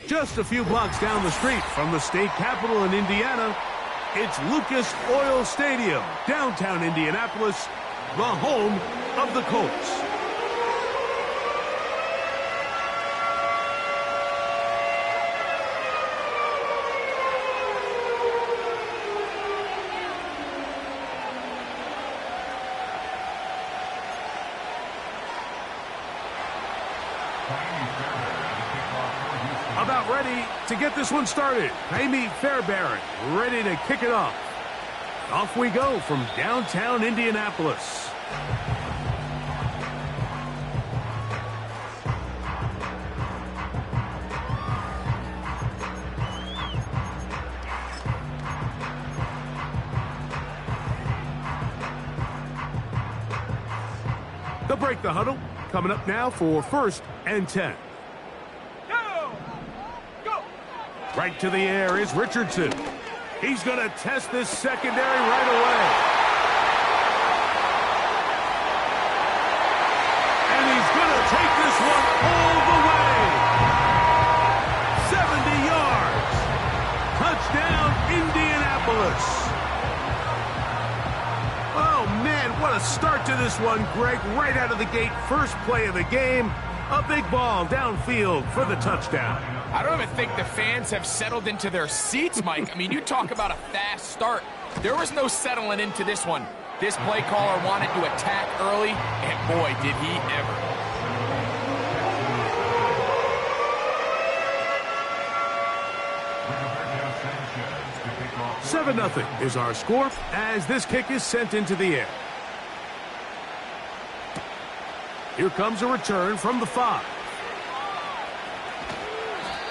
Just a few blocks down the street from the state capitol in Indiana, it's Lucas Oil Stadium, downtown Indianapolis, the home of the Colts. About ready to get this one started. Amy Fairbairn ready to kick it off. Off we go from downtown Indianapolis. They'll break the huddle. Coming up now for 1st and 10. Right to the air is Richardson. He's going to test this secondary right away. And he's going to take this one all the way. 70 yards. Touchdown, Indianapolis. Oh, man, what a start to this one, Greg. Right out of the gate, first play of the game. A big ball downfield for the touchdown. I don't even think the fans have settled into their seats, Mike. I mean, you talk about a fast start. There was no settling into this one. This play caller wanted to attack early, and boy, did he ever. $7-0 is our score as this kick is sent into the air. Here comes a return from the 5.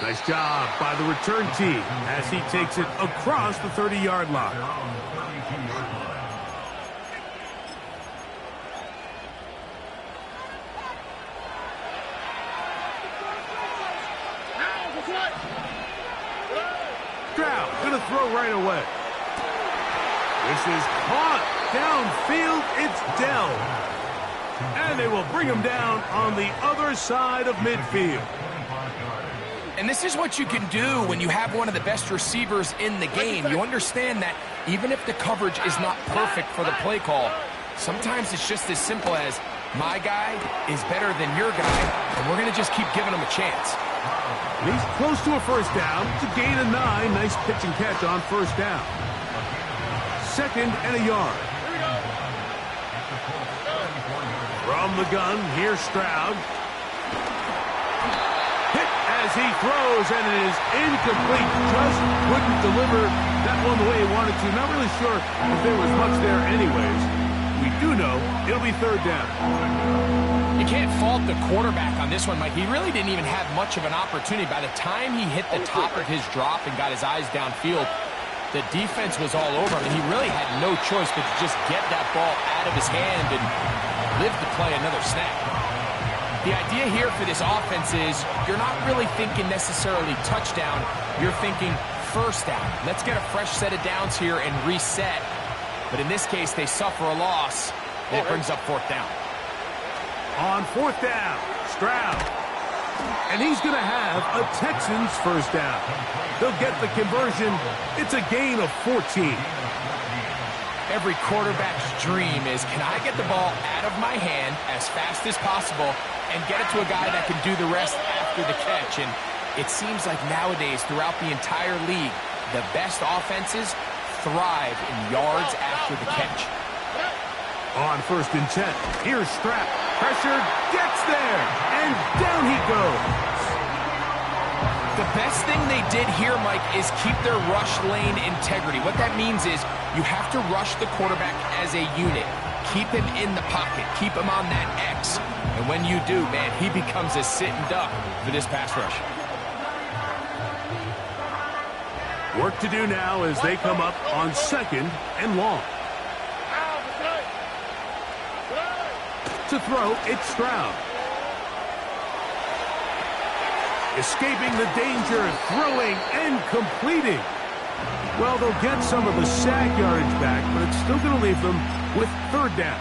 Nice job by the return team as he takes it across the 30-yard line. Stroud going to throw right away. This is caught downfield. It's Dell. And they will bring him down on the other side of midfield. And this is what you can do when you have one of the best receivers in the game. You understand that even if the coverage is not perfect for the play call, sometimes it's just as simple as, my guy is better than your guy, and we're going to just keep giving him a chance. And he's close to a first down. It's a gain of 9. Nice pitch and catch on first down. 2nd and a yard. From the gun, here's Stroud. Hit as he throws, and it is incomplete. Just couldn't deliver that one the way he wanted to. Not really sure if there was much there anyways. We do know it'll be 3rd down. You can't fault the quarterback on this one, Mike. He really didn't even have much of an opportunity. By the time he hit the top of his drop and got his eyes downfield, the defense was all over him, and he really had no choice but to just get that ball out of his hand and live to play another snap. The idea here for this offense is you're not really thinking necessarily touchdown. You're thinking first down. Let's get a fresh set of downs here and reset. But in this case, they suffer a loss. That brings up 4th down. On 4th down, Stroud. And he's going to have a Texans first down. They'll get the conversion. It's a gain of 14. Every quarterback's dream is, can I get the ball out of my hand as fast as possible and get it to a guy that can do the rest after the catch? And it seems like nowadays, throughout the entire league, the best offenses thrive in yards after the catch. On 1st and 10, here's Stroud. Pressure gets there, and down he goes. The best thing they did here, Mike, is keep their rush lane integrity. What that means is you have to rush the quarterback as a unit. Keep him in the pocket. Keep him on that X. And when you do, man, he becomes a sitting duck for this pass rush. Work to do now as they come up on 2nd and long. To throw, it's Stroud. Escaping the danger, throwing and completing. Well, they'll get some of the sack yardage back, but it's still going to leave them with third down.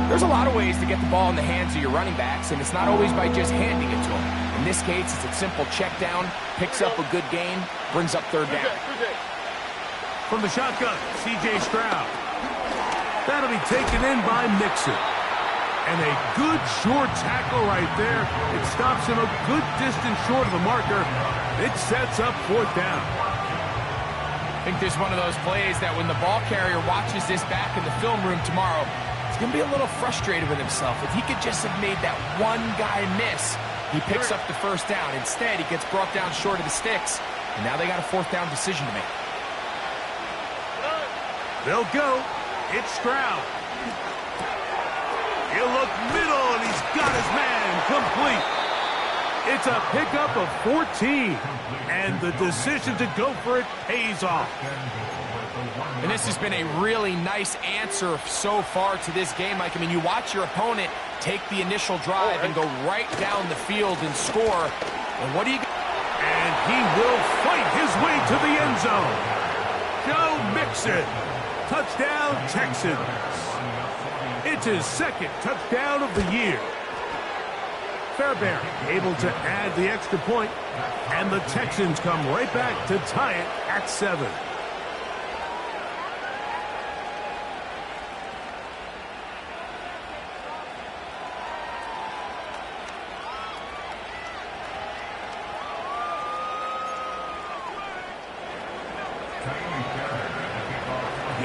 There's a lot of ways to get the ball in the hands of your running backs, and it's not always by just handing it to them. In this case, it's a simple check down, picks up a good gain, brings up third down. From the shotgun, C.J. Stroud. That'll be taken in by Mixon. And a good short tackle right there. It stops him a good distance short of the marker. It sets up fourth down. I think this is one of those plays that when the ball carrier watches this back in the film room tomorrow, he's going to be a little frustrated with himself. If he could just have made that one guy miss, he picks up the first down. Instead, he gets brought down short of the sticks, and now they got a fourth down decision to make. They'll go. It's Stroud. He'll look middle, and he's got his man complete. It's a pickup of 14, and the decision to go for it pays off. And this has been a really nice answer so far to this game, Mike. I mean, you watch your opponent take the initial drive and go right down the field and score. And what do you... And he will fight his way to the end zone. Joe Mixon. Touchdown, Texans. It's his second touchdown of the year. Fairbairn able to add the extra point, and the Texans come right back to tie it at 7.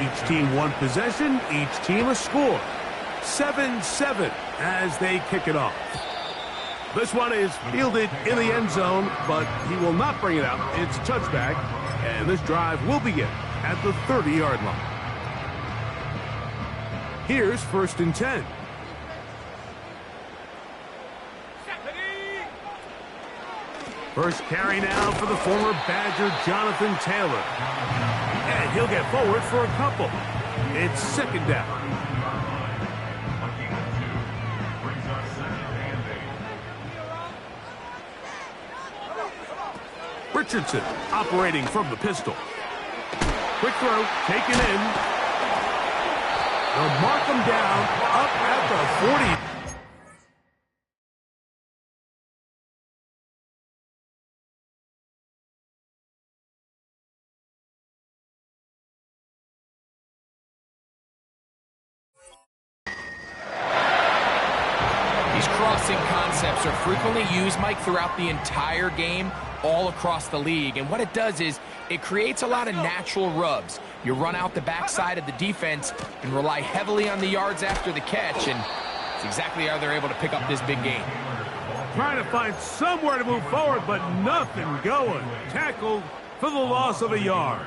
Each team one possession, each team a score. 7-7 as they kick it off. This one is fielded in the end zone, but he will not bring it out. It's a touchback, and this drive will begin at the 30-yard line. Here's 1st and 10. First carry now for the former Badger Jonathan Taylor. And he'll get forward for a couple. It's 2nd down. Richardson operating from the pistol. Quick throw, taken in. They'll mark him down up at the 40. Crossing concepts are frequently used, Mike, throughout the entire game, all across the league. And what it does is it creates a lot of natural rubs. You run out the backside of the defense and rely heavily on the yards after the catch, and it's exactly how they're able to pick up this big gain. Trying to find somewhere to move forward, but nothing going. Tackled for the loss of a yard.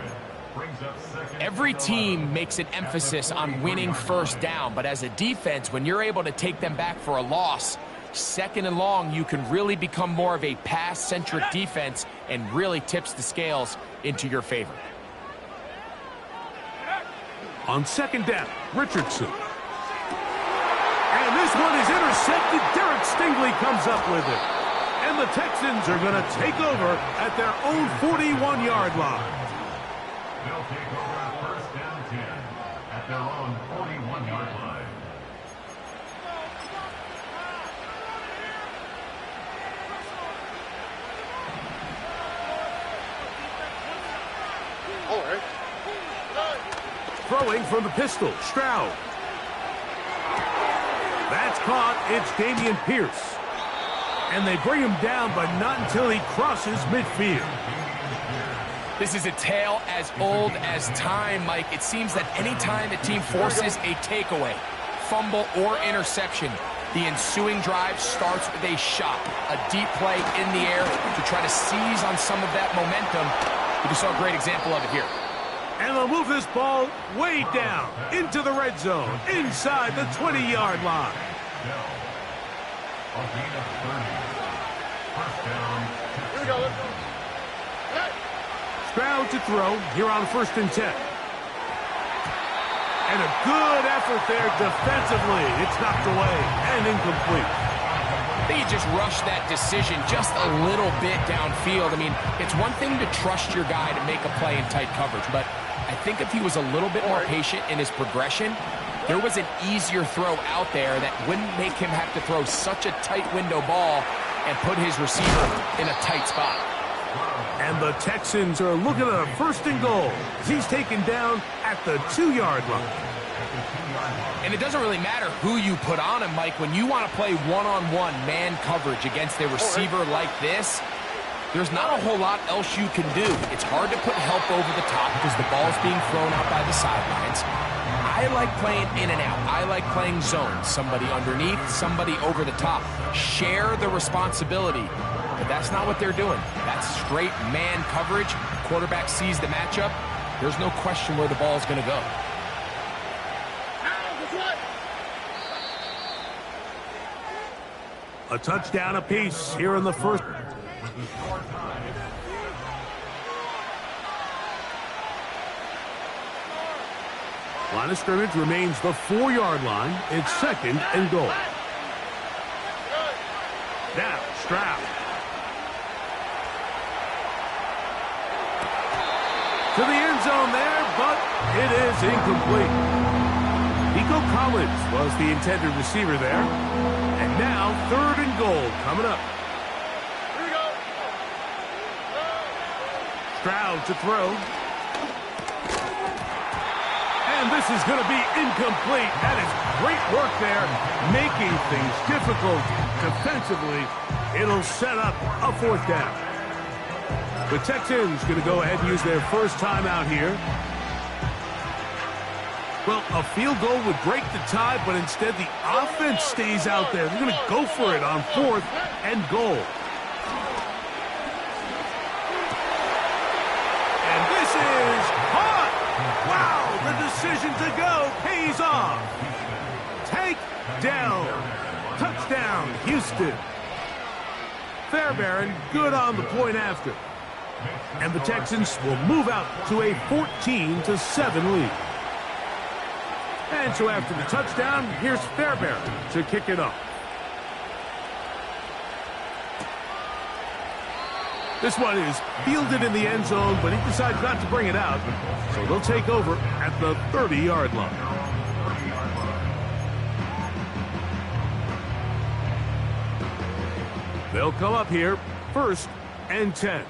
Every team makes an emphasis on winning first down, but as a defense, when you're able to take them back for a loss, 2nd and long, you can really become more of a pass-centric defense and really tips the scales into your favor. On 2nd down, Richardson. And this one is intercepted. Derek Stingley comes up with it. And the Texans are going to take over at their own 41-yard line. They'll take over on 1st down 10 at their own 41-yard line. All right. Throwing from the pistol, Stroud. That's caught. It's Dameon Pierce. And they bring him down, but not until he crosses midfield. This is a tale as old as time, Mike. It seems that any time a team forces a takeaway, fumble, or interception, the ensuing drive starts with a shot, a deep play in the air to try to seize on some of that momentum. We just saw a great example of it here. And they'll move this ball way down into the red zone, inside the 20-yard line. Here we go. Stroud to throw here on 1st and 10. And a good effort there defensively. It's knocked away and incomplete. They me you just rush that decision just a little bit downfield. I mean, it's one thing to trust your guy to make a play in tight coverage, but I think if he was a little bit more patient in his progression, there was an easier throw out there that wouldn't make him have to throw such a tight window ball and put his receiver in a tight spot. And the Texans are looking at a 1st and goal as he's taken down at the 2-yard line. And it doesn't really matter who you put on him, Mike. When you want to play one-on-one man coverage against a receiver like this, there's not a whole lot else you can do. It's hard to put help over the top because the ball's being thrown out by the sidelines. I like playing in and out. I like playing zones. Somebody underneath, somebody over the top. Share the responsibility. But that's not what they're doing. That's straight man coverage. Quarterback sees the matchup. There's no question where the ball's going to go. A touchdown apiece here in the first. Line of scrimmage remains the 4-yard line. It's 2nd and goal. Now, Stroud. To the end zone there, but it is incomplete. Nico Collins was the intended receiver there. And now 3rd and goal coming up. Here we go. Stroud to throw. And this is going to be incomplete. That is great work there, making things difficult defensively. It'll set up a 4th down. The Texans going to go ahead and use their first timeout here. Well, a field goal would break the tie, but instead the offense stays out there. They're going to go for it on 4th and goal. And this is caught. Wow, the decision to go pays off. Take down. Touchdown, Houston. Fairbairn good on the point after. And the Texans will move out to a 14-7 lead. And so after the touchdown, here's Fairbairn to kick it off. This one is fielded in the end zone, but he decides not to bring it out. So they'll take over at the 30-yard line. They'll come up here, 1st and 10.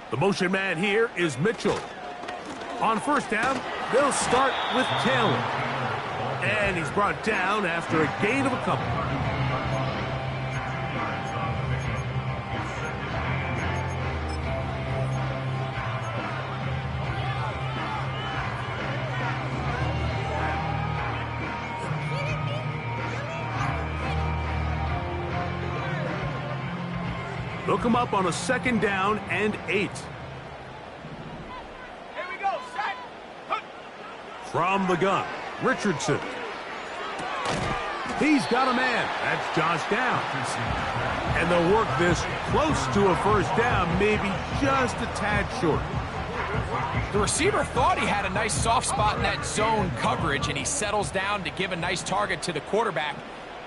The motion man here is Mitchell. On 1st down, they'll start with Taylor. And he's brought down after a gain of a couple. They'll come up on a 2nd down and 8. Here we go, set. From the gun, Richardson. He's got a man. That's Josh Downs. And they'll work this close to a 1st down, maybe just a tad short. The receiver thought he had a nice soft spot in that zone coverage, and he settles down to give a nice target to the quarterback.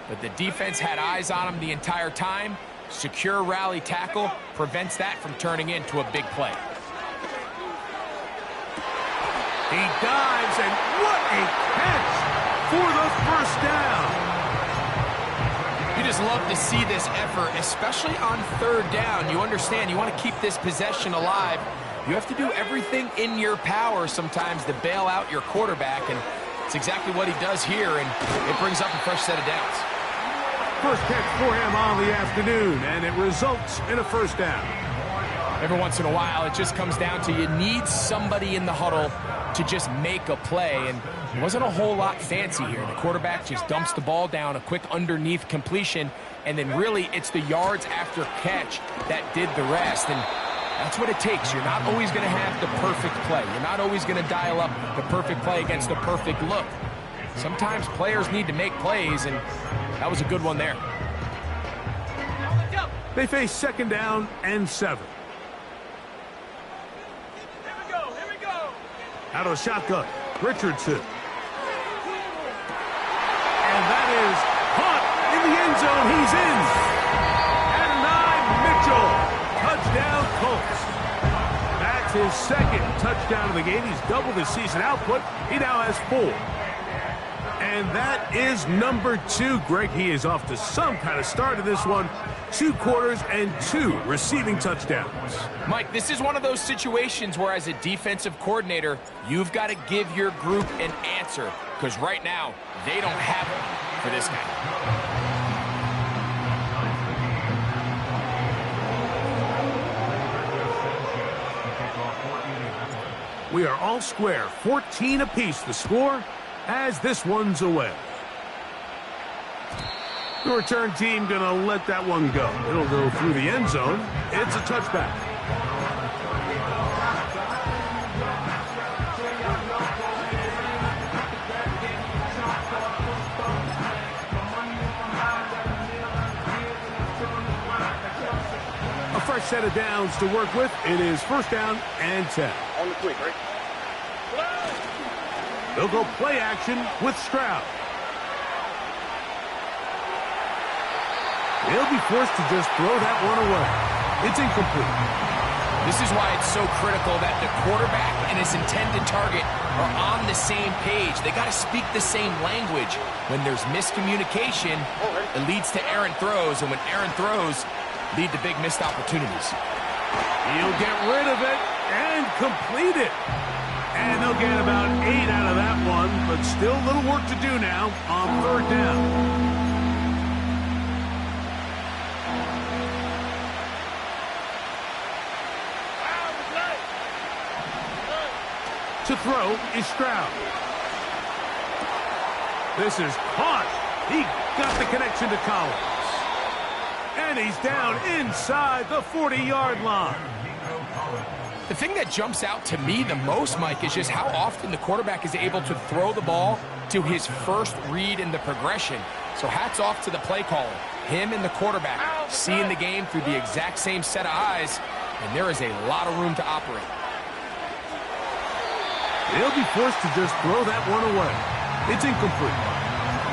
But the defense had eyes on him the entire time. Secure rally tackle prevents that from turning into a big play. He dives, and what a catch for the 1st down. You just love to see this effort, especially on 3rd down. You understand, you want to keep this possession alive. You have to do everything in your power sometimes to bail out your quarterback, and it's exactly what he does here, and it brings up a fresh set of downs. First catch for him on the afternoon, and it results in a 1st down. Every once in a while, it just comes down to you need somebody in the huddle to just make a play, and it wasn't a whole lot fancy here. The quarterback just dumps the ball down, a quick underneath completion, and then really it's the yards after catch that did the rest, and that's what it takes. You're not always going to have the perfect play. You're not always going to dial up the perfect play against the perfect look. Sometimes players need to make plays, and that was a good one there. They face 2nd down and 7. Here we go, here we go. Out of the shotgun. Richardson. And that is caught in the end zone. He's in. Touchdown, Colts. That's his second touchdown of the game. He's doubled his season output. He now has 4. And that is number 2. Greg, he is off to some kind of start in this one. 2 quarters and 2 receiving touchdowns. Mike, this is one of those situations where as a defensive coordinator, you've got to give your group an answer. Because right now, they don't have one for this guy. We are all square, 14 apiece the score as this one's away. The return team going to let that one go. It'll go through the end zone. It's a touchback. A fresh set of downs to work with. It is first down and 10. On the quick, right? They'll go play action with Stroud. They'll be forced to just throw that one away. It's incomplete. This is why it's so critical that the quarterback and his intended target are on the same page. They got to speak the same language. When there's miscommunication, it leads to errant throws, and when errant throws lead to big missed opportunities. He'll get rid of it and complete it. And they'll get about 8 out of that one, but still a little work to do now on third down. To throw is Stroud. This is caught. He got the connection to Collins. And he's down inside the 40-yard line. The thing that jumps out to me the most, Mike, is just how often the quarterback is able to throw the ball to his first read in the progression. So hats off to the play caller. Him and the quarterback seeing the game through the exact same set of eyes, and there is a lot of room to operate. They'll be forced to just throw that one away. It's incomplete.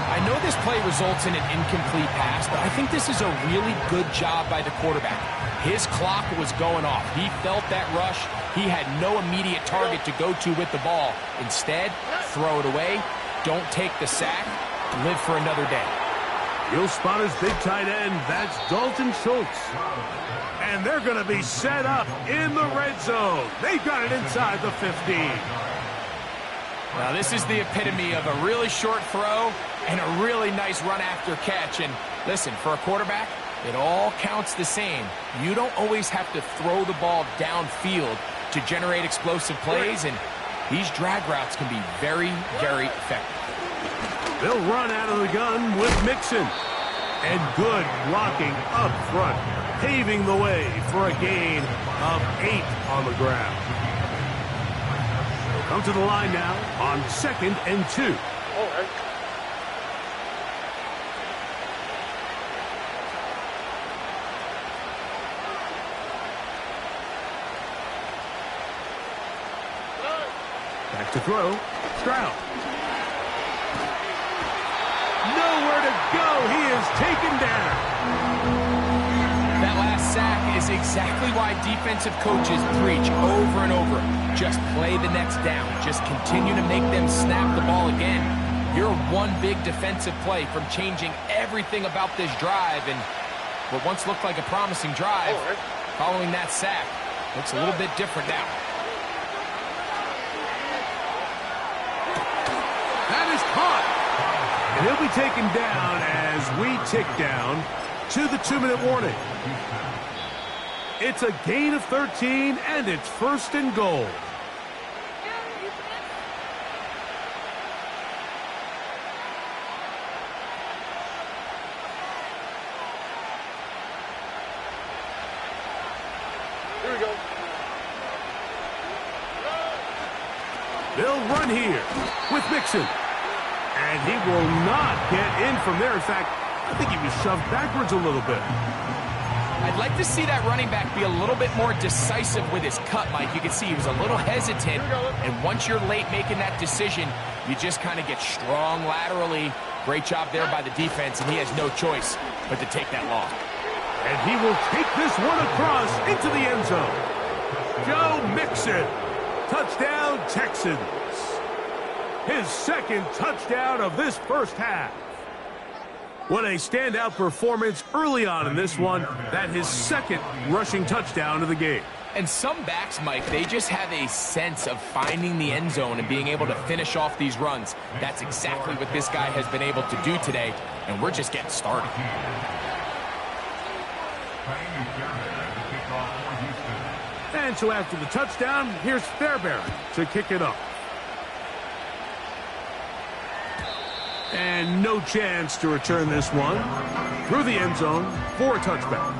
I know this play results in an incomplete pass, but I think this is a really good job by the quarterback. His clock was going off. He felt that rush. He had no immediate target to go to with the ball. Instead, throw it away. Don't take the sack. Live for another day. You'll spot his big tight end. That's Dalton Schultz. And they're going to be set up in the red zone. They've got it inside the 15. Now, this is the epitome of a really short throw and a really nice run after catch. And listen, for a quarterback, it all counts the same. You don't always have to throw the ball downfield to generate explosive plays, and these drag routes can be very, very effective. They'll run out of the gun with Mixon. And good blocking up front, paving the way for a gain of 8 on the ground. They'll come to the line now on 2nd and 2. All right. Back to throw. Stroud. Nowhere to go. He is taken down. That last sack is exactly why defensive coaches preach over and over. Just play the next down. Just continue to make them snap the ball again. You're one big defensive play from changing everything about this drive, and what once looked like a promising drive, following that sack, looks a little bit different now. That is caught. And he'll be taken down as we tick down to the 2-minute warning. It's a gain of 13, and it's 1st and goal. Here we go. They'll run here with Mixon. And he will not get in from there. In fact, I think he was shoved backwards a little bit. I'd like to see that running back be a little bit more decisive with his cut, Mike. You can see he was a little hesitant, and once you're late making that decision, you just kind of get strong laterally. Great job there by the defense, and he has no choice but to take that long. And he will take this one across into the end zone. Joe Mixon, touchdown Texans. His second touchdown of this first half. What a standout performance early on in this one. That his second rushing touchdown of the game. And some backs, Mike, they just have a sense of finding the end zone and being able to finish off these runs. That's exactly what this guy has been able to do today, and we're just getting started. And so after the touchdown, here's Fairbairn to kick it up. And no chance to return this one through the end zone for a touchback.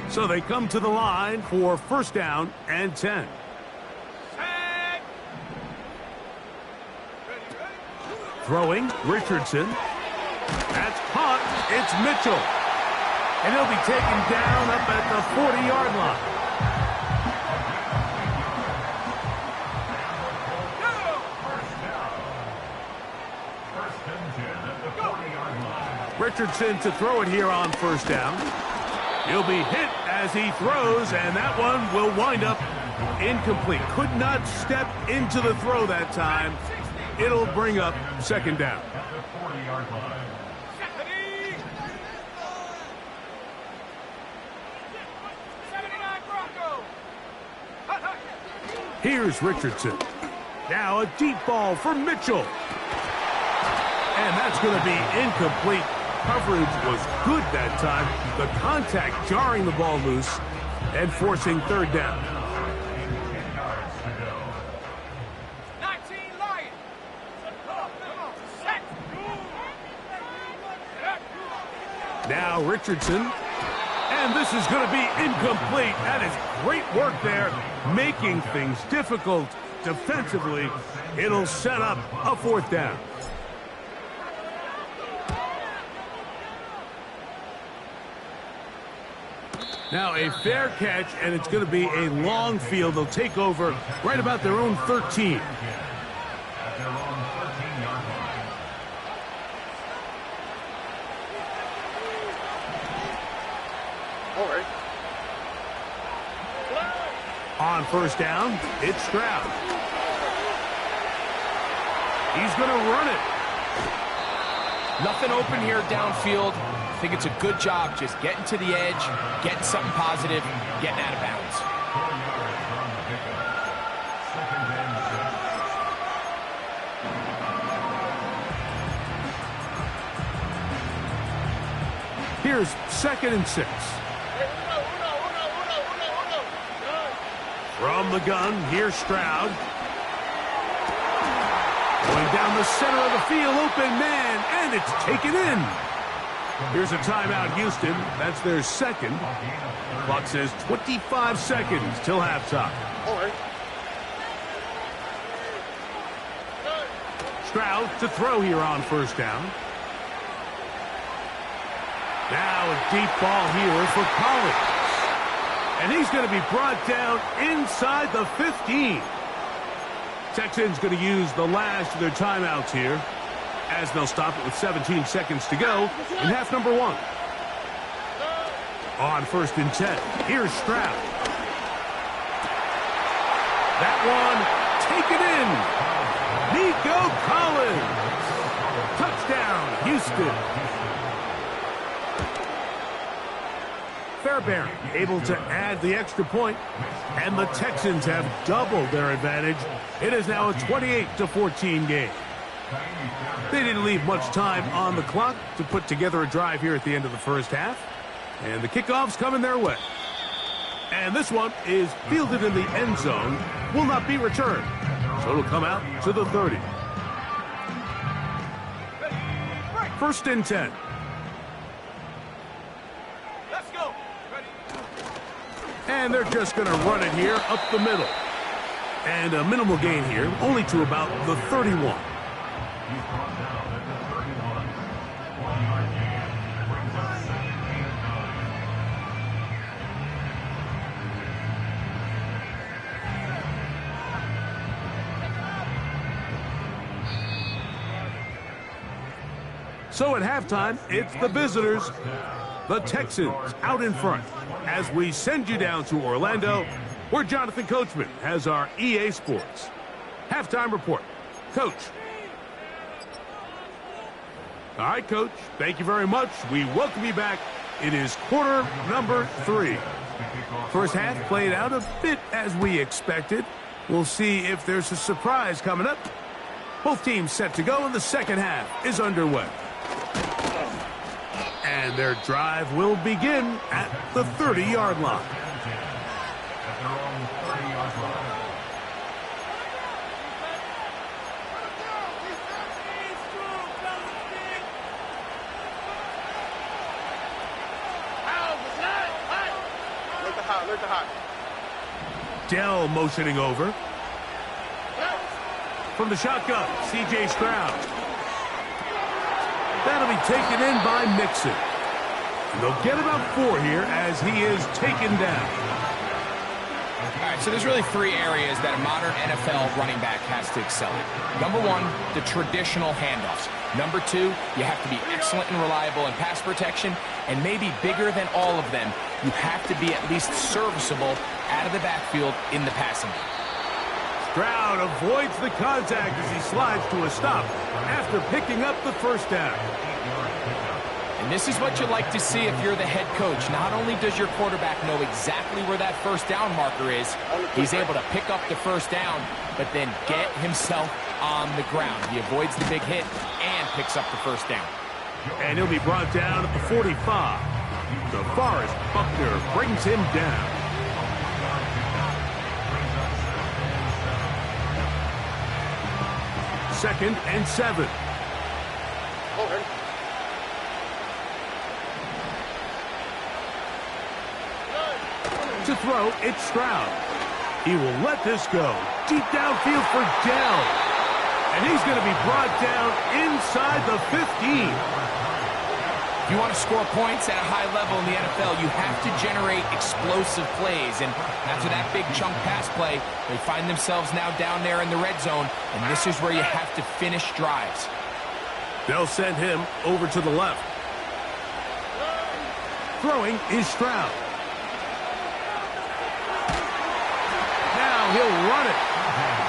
So they come to the line for first down and 10. Throwing, Richardson. That's caught. It's Mitchell. And he'll be taken down up at the 40-yard line. Richardson to throw it here on first down. He'll be hit as he throws, and that one will wind up incomplete. Could not step into the throw that time. It'll bring up second down. Here's Richardson. Now a deep ball for Mitchell. And that's going to be incomplete. Coverage was good that time. The contact jarring the ball loose and forcing third down. 19 Lions. Now Richardson. And this is going to be incomplete. That is great work there, making things difficult defensively. It'll set up a fourth down. Now a fair catch, and it's going to be a long field. They'll take over right about their own 13. All right. On first down, it's Stroud. He's going to run it. Nothing open here downfield. I think it's a good job just getting to the edge, getting something positive, getting out of bounds. Here's second and 6. From the gun, here's Stroud. Going down the center of the field, open man, and it's taken in. Here's a timeout, Houston. That's their second. Clock says 25 seconds till halftime. All right. Stroud to throw here on first down. Now a deep ball here for Collins. And he's going to be brought down inside the 15. Texans going to use the last of their timeouts here, as they'll stop it with 17 seconds to go in half number 1. On first and 10, here's Stroud. That one taken in. Nico Collins. Touchdown, Houston. Fairbairn able to add the extra point, and the Texans have doubled their advantage. It is now a 28-14 game. They didn't leave much time on the clock to put together a drive here at the end of the first half, and the kickoff's coming their way. And this one is fielded in the end zone, will not be returned, so it'll come out to the 30. First and 10. And they're just going to run it here up the middle. And a minimal gain here, only to about the 31. So at halftime, it's the visitors, the Texans, out in front. As we send you down to Orlando, where Jonathan Coachman has our EA Sports halftime report. Coach. All right, Coach. Thank you very much. We welcome you back. It is quarter number 3. First half played out a bit as we expected. We'll see if there's a surprise coming up. Both teams set to go, and the second half is underway. And their drive will begin at the 30-yard line. At their own 30-yard line. Look at hot. Dell motioning over. From the shotgun, C.J. Stroud. That'll be taken in by Mixon. And they'll get about 4 here as he is taken down. All right, so there's really 3 areas that a modern NFL running back has to excel at. Number 1, the traditional handoffs. Number 2, you have to be excellent and reliable in pass protection. And maybe bigger than all of them, you have to be at least serviceable out of the backfield in the passing game. Stroud avoids the contact as he slides to a stop after picking up the first down. And this is what you like to see if you're the head coach. Not only does your quarterback know exactly where that first down marker is, he's able to pick up the first down, but then get himself on the ground. He avoids the big hit and picks up the first down. And he'll be brought down at the 45. DeForest Buckner brings him down. Second and 7. To throw, it's Stroud. He will let this go. Deep downfield for Dell. And he's going to be brought down inside the 15. If you want to score points at a high level in the NFL, you have to generate explosive plays. And after that big chunk pass play, they find themselves now down there in the red zone. And this is where you have to finish drives. They'll send him over to the left. Throwing is Stroud. Now he'll run it.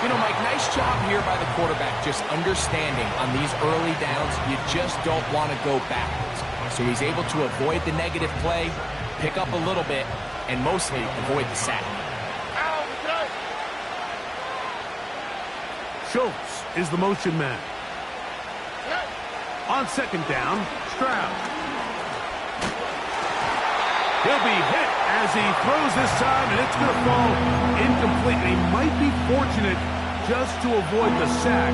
You know, Mike, nice job here by the quarterback, just understanding on these early downs, you just don't want to go backwards. So he's able to avoid the negative play, pick up a little bit, and mostly avoid the sack. Schultz is the motion man. On second down, Stroud. He'll be hit as he throws this time, and it's going to fall incomplete. And he might be fortunate just to avoid the sack,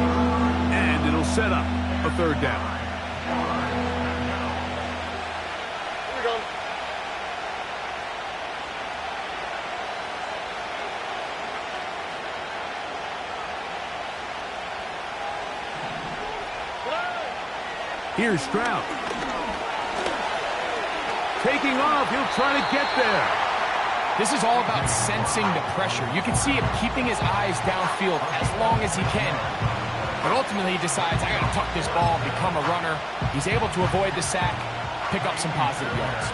and it'll set up a third down. Here we go. Here's Stroud. Taking off, he'll try to get there. This is all about sensing the pressure. You can see him keeping his eyes downfield as long as he can. But ultimately he decides, I got to tuck this ball and become a runner. He's able to avoid the sack, pick up some positive yards.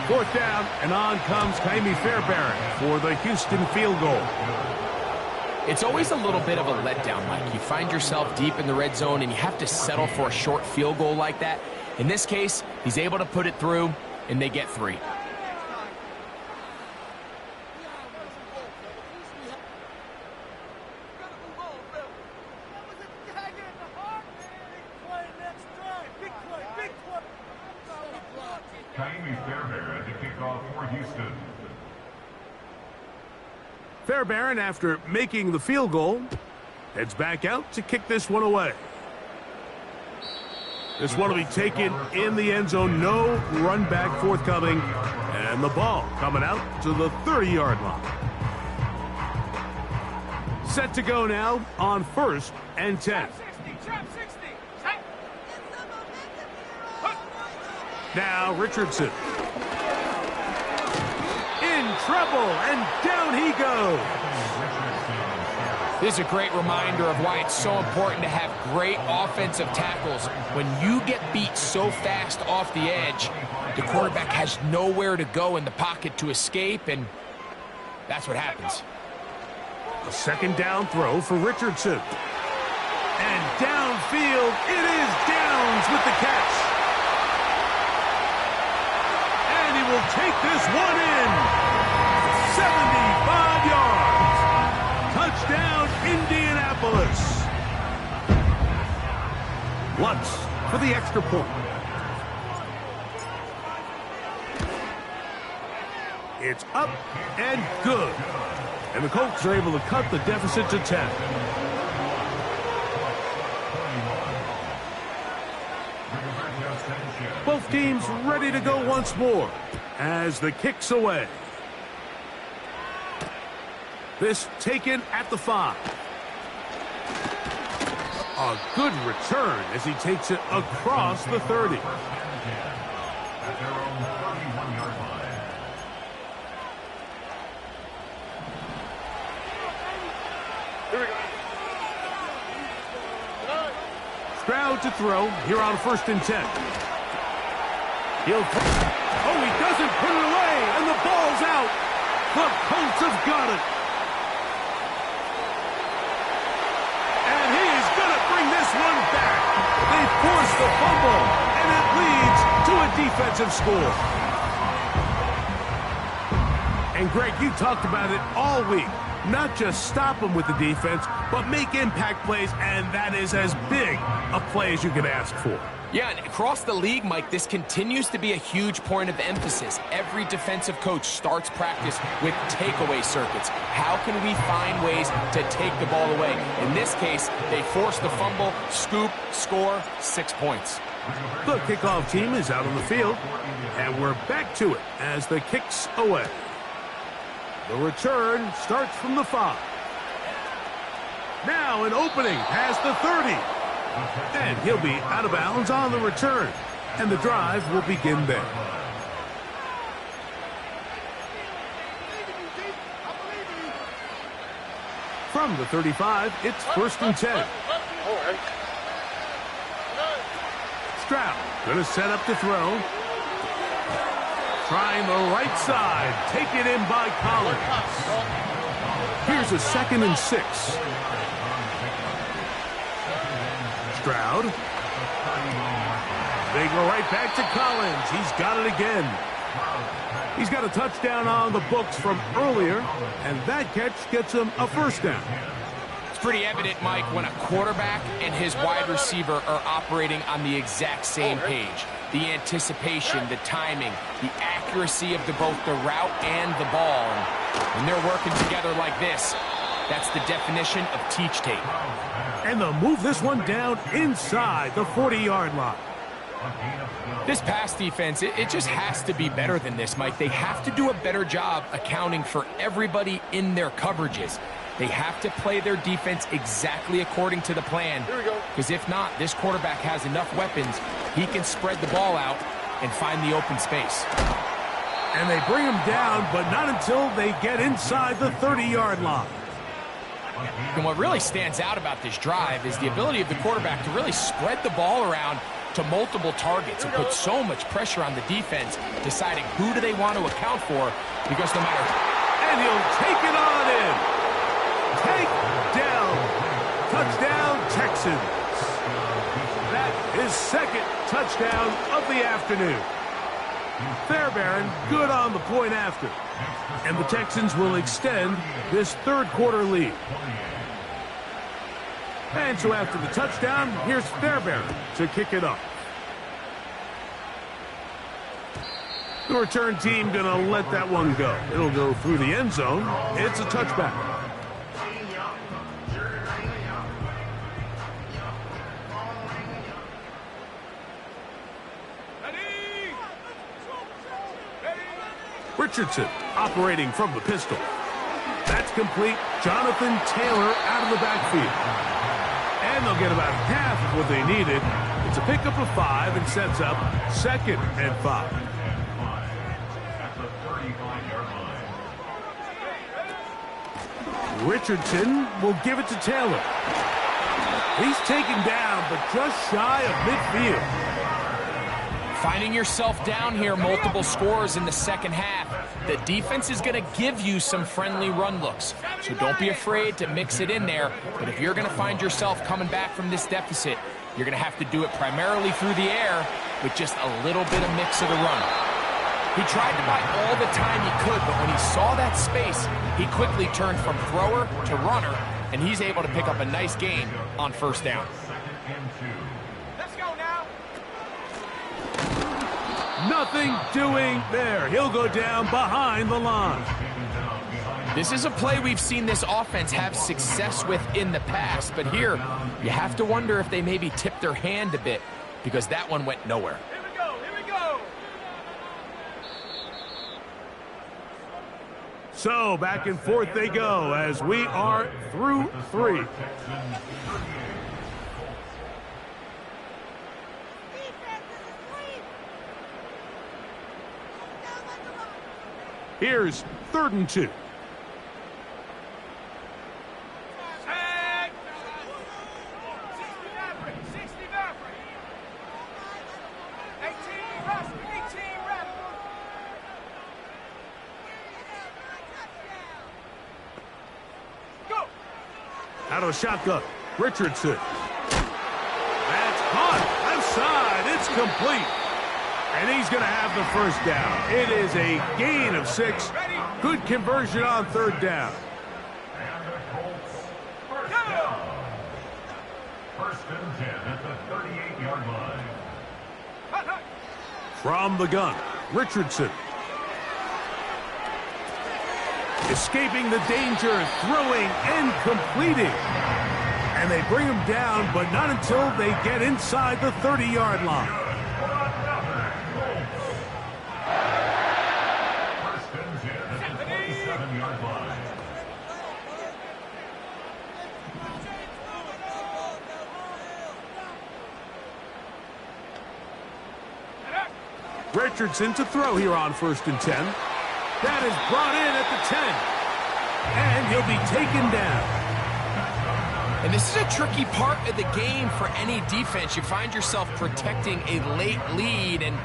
Fourth down, and on comes Kaimi Fairbairn for the Houston field goal. It's always a little bit of a letdown, Mike. You find yourself deep in the red zone and you have to settle for a short field goal like that. In this case, he's able to put it through, and they get 3. Kaimi Fairbairn to kick off for Houston. Fairbairn, after making the field goal, heads back out to kick this one away. This one will be taken in the end zone. No run back forthcoming. And the ball coming out to the 30-yard line. Set to go now on 1st and 10. Now Richardson. In trouble, and down he goes. This is a great reminder of why it's so important to have great offensive tackles. When you get beat so fast off the edge, the quarterback has nowhere to go in the pocket to escape, and that's what happens. A second down throw for Richardson. And downfield, it is Downs with the catch. And he will take this one in. 75 yards. Touchdown, Indianapolis. Lutz for the extra point. It's up and good. And the Colts are able to cut the deficit to 10. Both teams ready to go once more as the kick's away. This taken at the 5. A good return as he takes it across the 30. At their own 31-yard line. Here we go. Stroud to throw here on 1st and 10. He'll oh, he doesn't put it away, and the ball's out. The Colts have got it. And he is going to bring this one back. They force the fumble, and it leads to a defensive score. And Greg, you talked about it all week. Not just stop them with the defense, but make impact plays, and that is as big a play as you can ask for. Yeah, and across the league, Mike, this continues to be a huge point of emphasis. Every defensive coach starts practice with takeaway circuits. How can we find ways to take the ball away? In this case, they force the fumble, scoop, score, 6 points. The kickoff team is out on the field, and we're back to it as the kick's away. The return starts from the 5. Now an opening past the 30. And he'll be out of bounds on the return. And the drive will begin there. From the 35, it's 1st and 10. Stroud going to set up to throw. Trying the right side. Taken in by Collins. Here's a 2nd and 6. Stroud. They go right back to Collins. He's got it again. He's got a touchdown on the books from earlier, and that catch gets him a 1st down. It's pretty evident, Mike, when a quarterback and his wide receiver are operating on the exact same page. The anticipation, the timing, the accuracy of both the route and the ball. And when they're working together like this, that's the definition of teach tape. And they'll move this one down inside the 40-yard line. This pass defense, it just has to be better than this, Mike. They have to do a better job accounting for everybody in their coverages. They have to play their defense exactly according to the plan. Because if not, this quarterback has enough weapons. He can spread the ball out and find the open space. And they bring him down, but not until they get inside the 30-yard line. And what really stands out about this drive is the ability of the quarterback to really spread the ball around to multiple targets and put so much pressure on the defense, deciding who do they want to account for, because no matter... And he'll take it on in. Take down. Touchdown, Texans. That is 2nd touchdown of the afternoon. Fairbairn good on the point after. And the Texans will extend this 3rd quarter lead. And so after the touchdown, here's Fairbairn to kick it up. The return team going to let that one go. It'll go through the end zone. It's a touchback. Richardson operating from the pistol. That's complete. Jonathan Taylor out of the backfield. And they'll get about half of what they needed. It's a pickup of 5 and sets up 2nd and 5. Richardson will give it to Taylor. He's taken down, but just shy of midfield. Finding yourself down here, multiple scores in the second half. The defense is going to give you some friendly run looks, so don't be afraid to mix it in there. But if you're going to find yourself coming back from this deficit, you're going to have to do it primarily through the air with just a little bit of mix of the run. He tried to buy all the time he could, but when he saw that space, he quickly turned from thrower to runner, and he's able to pick up a nice gain on first down. Let's go now. Nothing doing there. He'll go down behind the line. This is a play we've seen this offense have success with in the past, but here you have to wonder if they maybe tipped their hand a bit because that one went nowhere. Here we go. Here we go. So back and forth they go as we are through 3. Here's 3rd and 2. Tag. 60 back. 18 rush. 18 rep. Go. Out of the shotgun, Richardson. That's caught. Left side. It's complete. And he's going to have the first down. It is a gain of 6. Good conversion on 3rd down. And the Colts first down. 1st and 10 at the 38-yard line. From the gun, Richardson. Escaping the danger, throwing and completing. And they bring him down, but not until they get inside the 30-yard line. Richardson to throw here on 1st and 10. That is brought in at the 10. And he'll be taken down. And this is a tricky part of the game for any defense. You find yourself protecting a late lead, and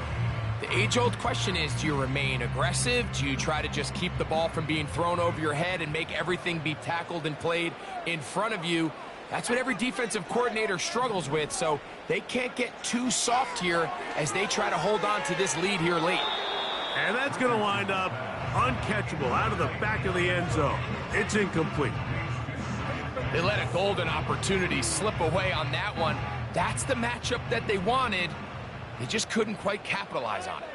the age-old question is, do you remain aggressive? Do you try to just keep the ball from being thrown over your head and make everything be tackled and played in front of you? That's what every defensive coordinator struggles with, so they can't get too soft here as they try to hold on to this lead here late. And that's going to wind up uncatchable out of the back of the end zone. It's incomplete. They let a golden opportunity slip away on that one. That's the matchup that they wanted. They just couldn't quite capitalize on it.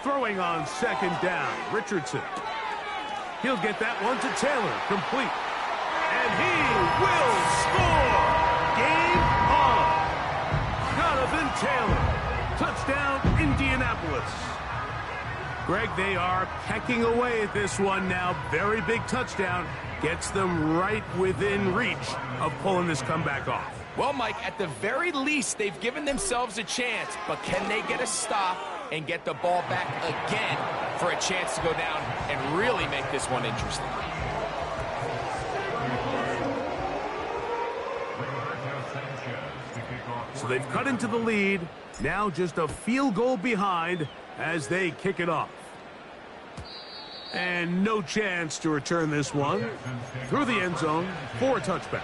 Throwing on 2nd down, Richardson. He'll get that one to Taylor, complete. And he will score! Game on! Jonathan Taylor, touchdown Indianapolis. Greg, they are pecking away at this one now. Very big touchdown. Gets them right within reach of pulling this comeback off. Well, Mike, at the very least, they've given themselves a chance, but can they get a stop and get the ball back again for a chance to go down and really make this one interesting? So they've cut into the lead. Now just a field goal behind as they kick it off. And no chance to return this one through the end zone for a touchback.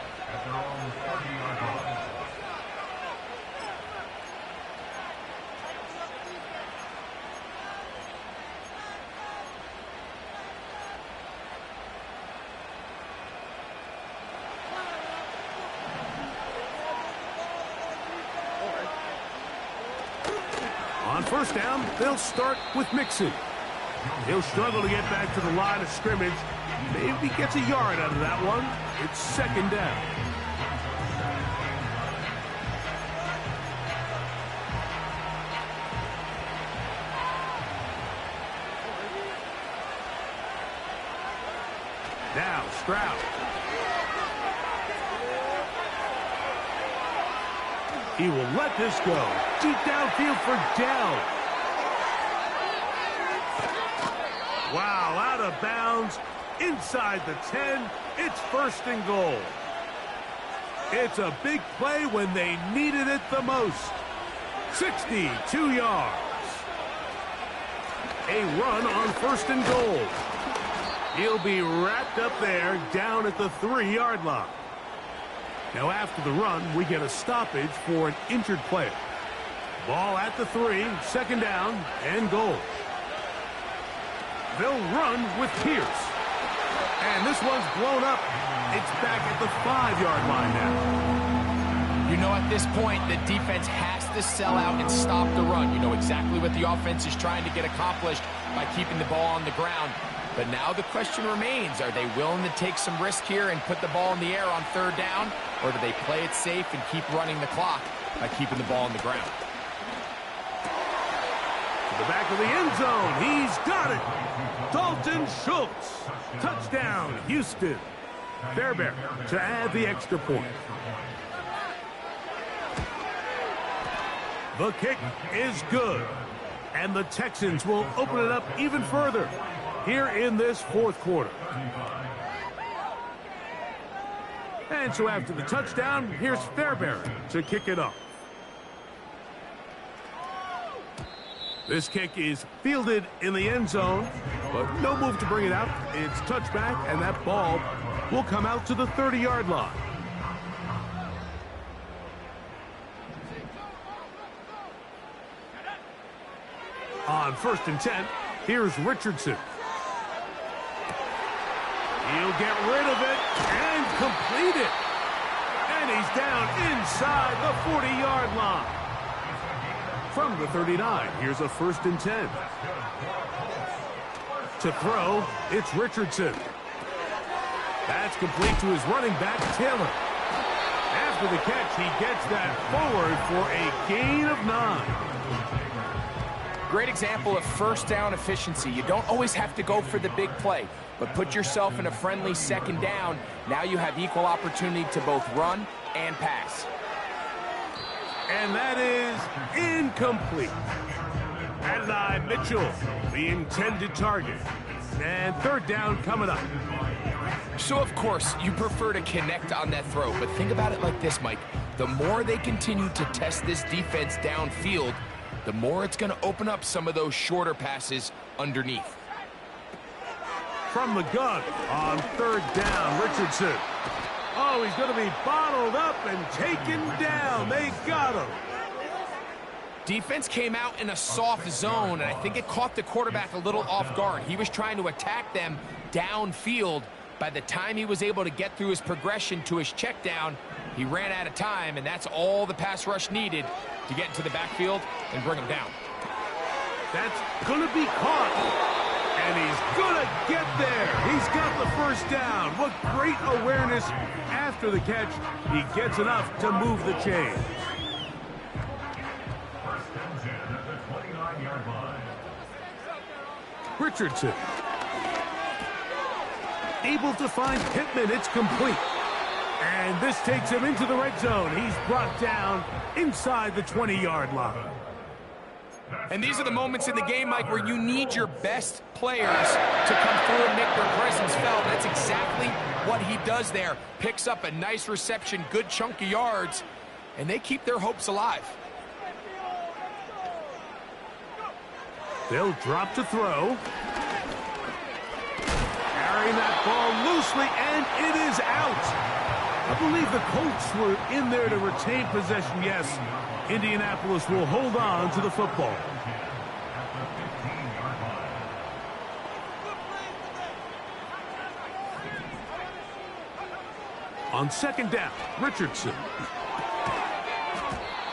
On 1st down, they'll start with Mixon. He'll struggle to get back to the line of scrimmage. Maybe gets a yard out of that one. It's 2nd down. Now Stroud. He will let this go. Deep downfield for Dell. Wow, out of bounds inside the 10. It's 1st and goal. It's a big play when they needed it the most. 62 yards. A run on 1st and goal. He'll be wrapped up there down at the 3-yard line. Now after the run, we get a stoppage for an injured player. Ball at the 3, 2nd down and goal. They'll run with Pierce. And this one's blown up. It's back at the 5-yard line now. You know, at this point, the defense has to sell out and stop the run. You know exactly what the offense is trying to get accomplished by keeping the ball on the ground. But now the question remains, are they willing to take some risk here and put the ball in the air on 3rd down? Or do they play it safe and keep running the clock by keeping the ball on the ground? To the back of the end zone. He's got it. Dalton Schultz. Touchdown, Houston. Fairbairn to add the extra point. The kick is good. And the Texans will open it up even further here in this 4th quarter. And so after the touchdown, here's Fairbairn to kick it off. This kick is fielded in the end zone, but no move to bring it out. It's touchback, and that ball will come out to the 30-yard line. On 1st and 10, here's Richardson. He'll get rid of it and complete it. And he's down inside the 40-yard line. From the 39, here's a 1st and 10. To throw, it's Richardson. That's complete to his running back, Taylor. After the catch, he gets that forward for a gain of 9. Great example of 1st down efficiency. You don't always have to go for the big play, but put yourself in a friendly 2nd down. Now you have equal opportunity to both run and pass. And that is incomplete. Adonai Mitchell, the intended target. And 3rd down coming up. So, of course, you prefer to connect on that throw, but think about it like this, Mike. The more they continue to test this defense downfield, the more it's going to open up some of those shorter passes underneath. From the gun on 3rd down, Richardson. Oh, he's going to be bottled up and taken down. They got him. Defense came out in a soft zone, and I think it caught the quarterback a little off guard. He was trying to attack them downfield. By the time he was able to get through his progression to his check down, he ran out of time, and that's all the pass rush needed to get into the backfield and bring him down. That's going to be caught. And he's going to get there. He's got the 1st down. What great awareness after the catch. He gets enough to move the chains. 1st and 10 at the 29-yard line. Richardson. Able to find Pittman. It's complete. And this takes him into the red zone. He's brought down inside the 20-yard line. And these are the moments in the game, Mike, where you need your best players to come through and make their presence felt. That's exactly what he does there. Picks up a nice reception, good chunk of yards, and they keep their hopes alive. They'll drop to throw. Carrying that ball loosely, and it is out. I believe the Colts were in there to retain possession, yes. Indianapolis will hold on to the football. On 2nd down, Richardson.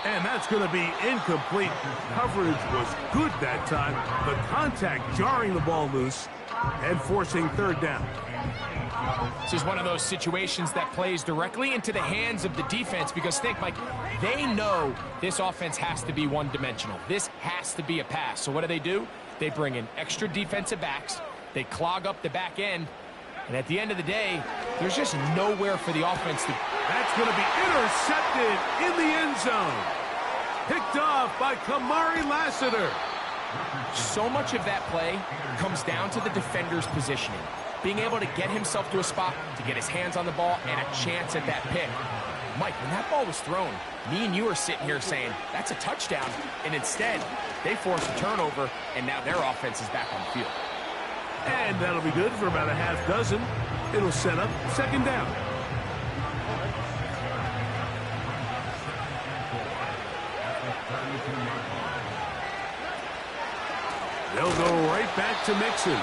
And that's going to be incomplete. Coverage was good that time. The contact jarring the ball loose and forcing 3rd down. This is one of those situations that plays directly into the hands of the defense because think, Mike, they know this offense has to be one-dimensional. This has to be a pass. So what do? They bring in extra defensive backs. They clog up the back end. And at the end of the day, there's just nowhere for the offense to... That's going to be intercepted in the end zone. Picked off by Kamari Lassiter. So much of that play comes down to the defender's positioning. Being able to get himself to a spot, to get his hands on the ball, and a chance at that pick. Mike, when that ball was thrown, me and you are sitting here saying, that's a touchdown. And instead, they forced a turnover, and now their offense is back on the field. And that'll be good for about a half dozen. It'll set up second down. They'll go right back to Mixon.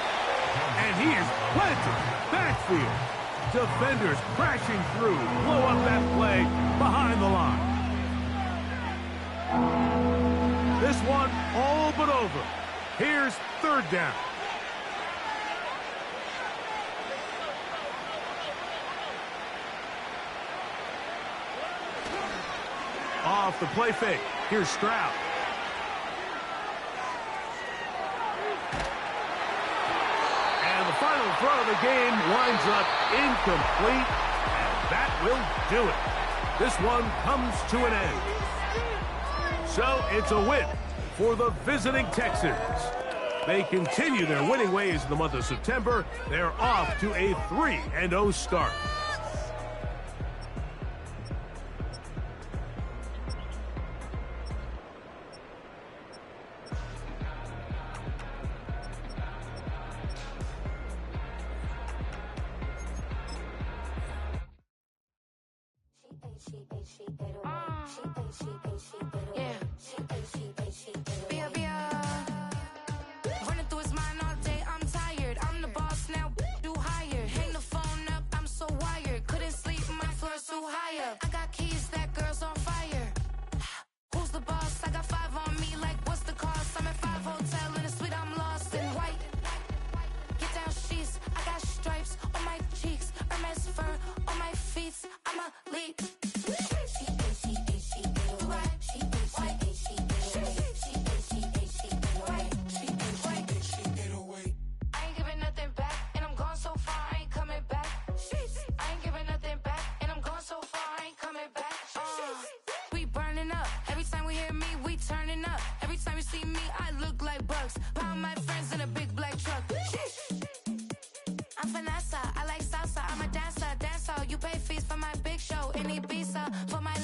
And he is planted backfield. Defenders crashing through. Blow up that play behind the line. This one all but over. Here's third down. Off the play fake. Here's Stroud. And the final throw of the game winds up incomplete. And that will do it. This one comes to an end. So it's a win for the visiting Texans. They continue their winning ways in the month of September. They're off to a 3-0 start. For my